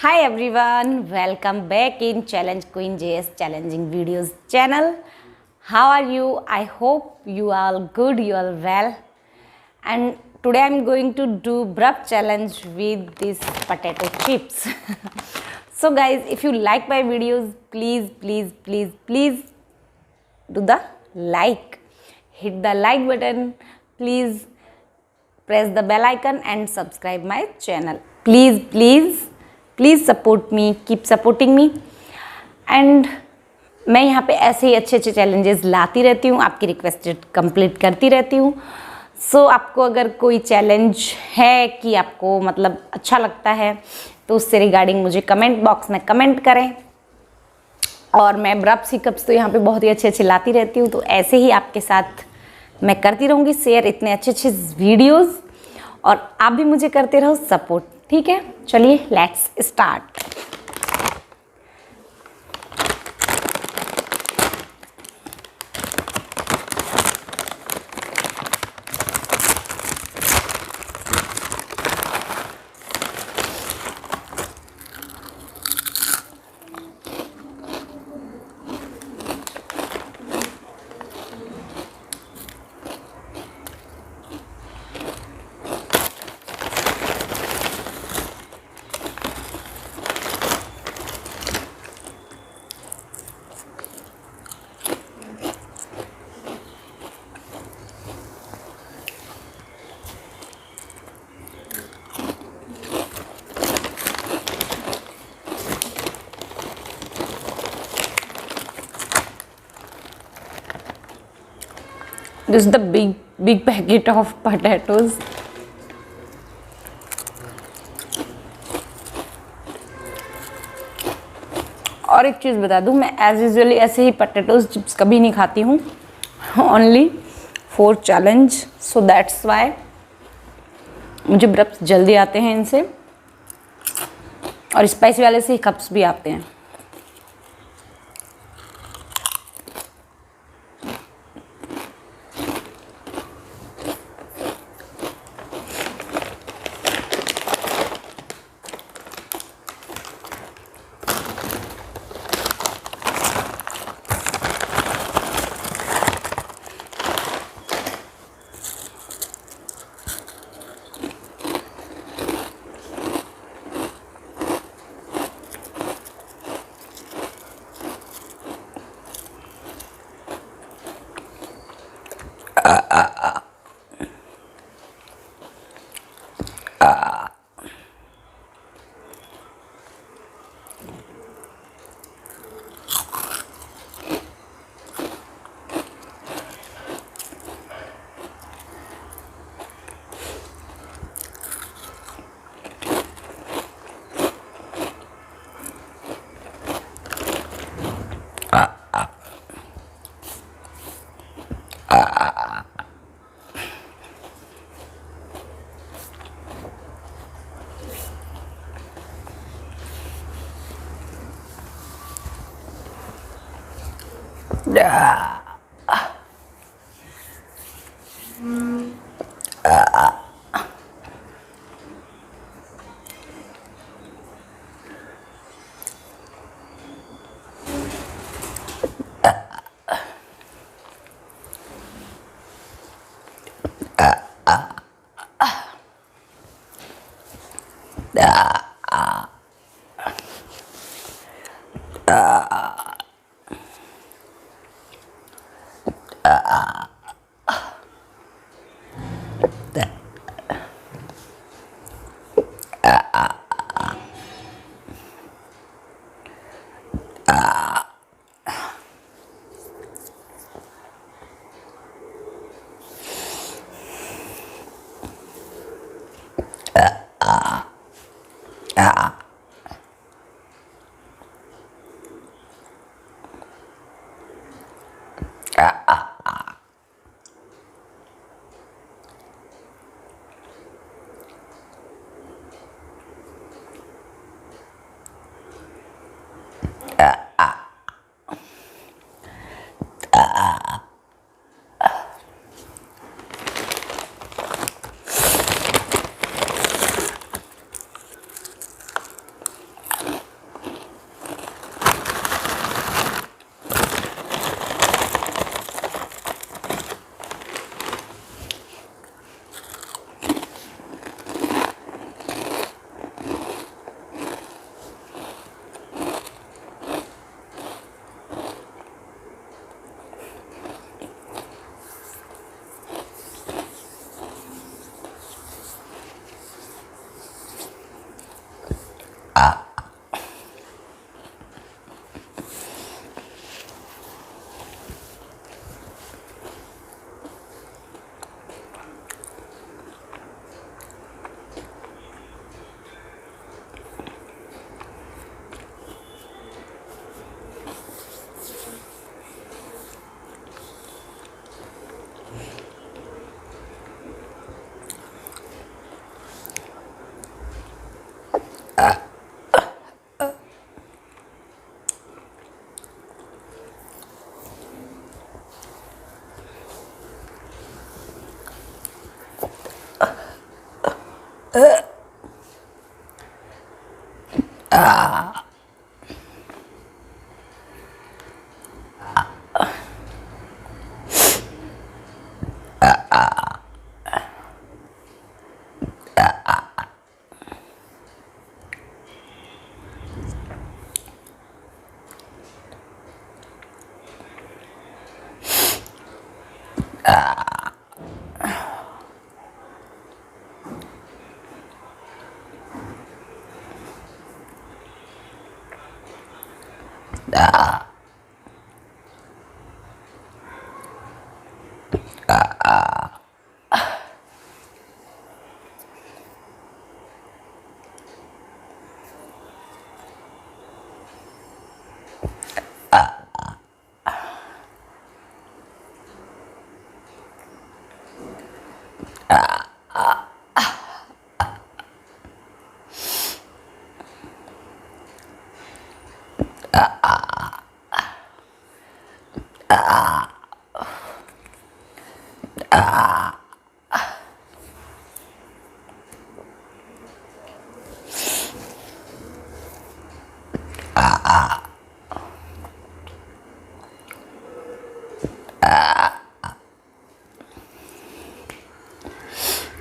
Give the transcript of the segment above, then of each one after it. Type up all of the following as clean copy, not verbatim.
Hi everyone, welcome back in Challenge Queen JS Challenging Videos channel. How are you? I hope you are good, you are well. And today I'm going to do burp challenge with these potato chips. So guys, if you like my videos, please do the like. Hit the like button. Please press the bell icon and subscribe my channel. Please support me, keep supporting me. And मैं यहाँ पे ऐसे ही अच्छे अच्छे challenges लाती रहती हूँ, आपकी रिक्वेस्टेड कंप्लीट करती रहती हूँ. सो आपको अगर कोई चैलेंज है कि आपको मतलब अच्छा लगता है तो उससे रिगार्डिंग मुझे कमेंट बॉक्स में कमेंट करें. और मैं burps हिकअप्स तो यहाँ पे बहुत ही अच्छे अच्छे लाती रहती हूँ, तो ऐसे ही आपके साथ मैं करती रहूँगी शेयर इतने अच्छे अच्छे वीडियोस, और आप भी मुझे करते रहो सपोर्ट. ठीक है, चलिए let's start. This is the big packet of potatoes. और एक चीज़ बता दूँ, मैं एज यूजुअली ऐसे ही पोटैटोज चिप्स कभी नहीं खाती हूँ, only for challenge. So that's why मुझे burps जल्दी आते हैं इनसे, और स्पाइसी वाले से हिकअप्स भी आते हैं.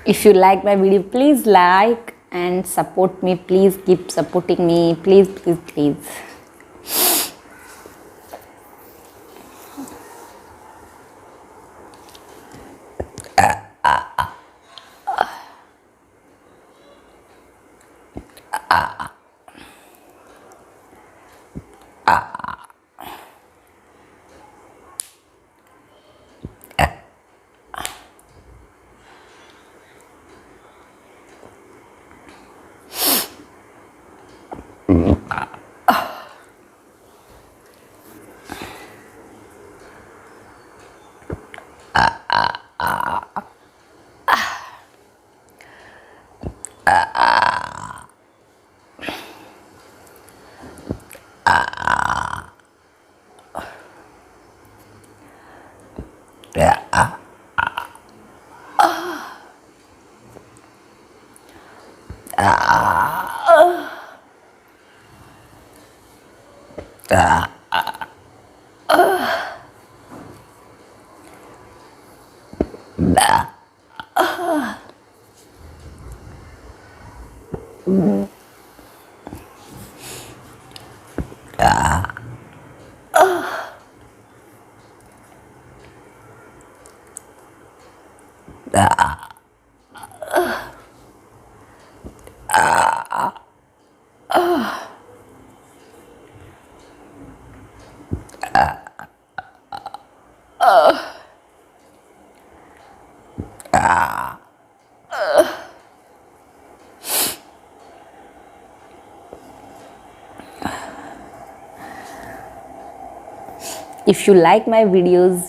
If you like my video, please like and support me. Please keep supporting me. Please, please, please. If you like my videos,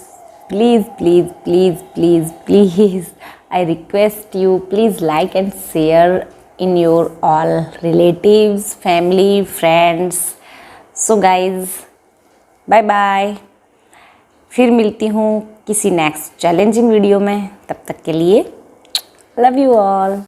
please, please, please, please, please, I request you, please like and share in your all relatives, family, friends. So guys, bye bye. फिर मिलती हूँ किसी next challenging video में. तब तक के लिए love you all.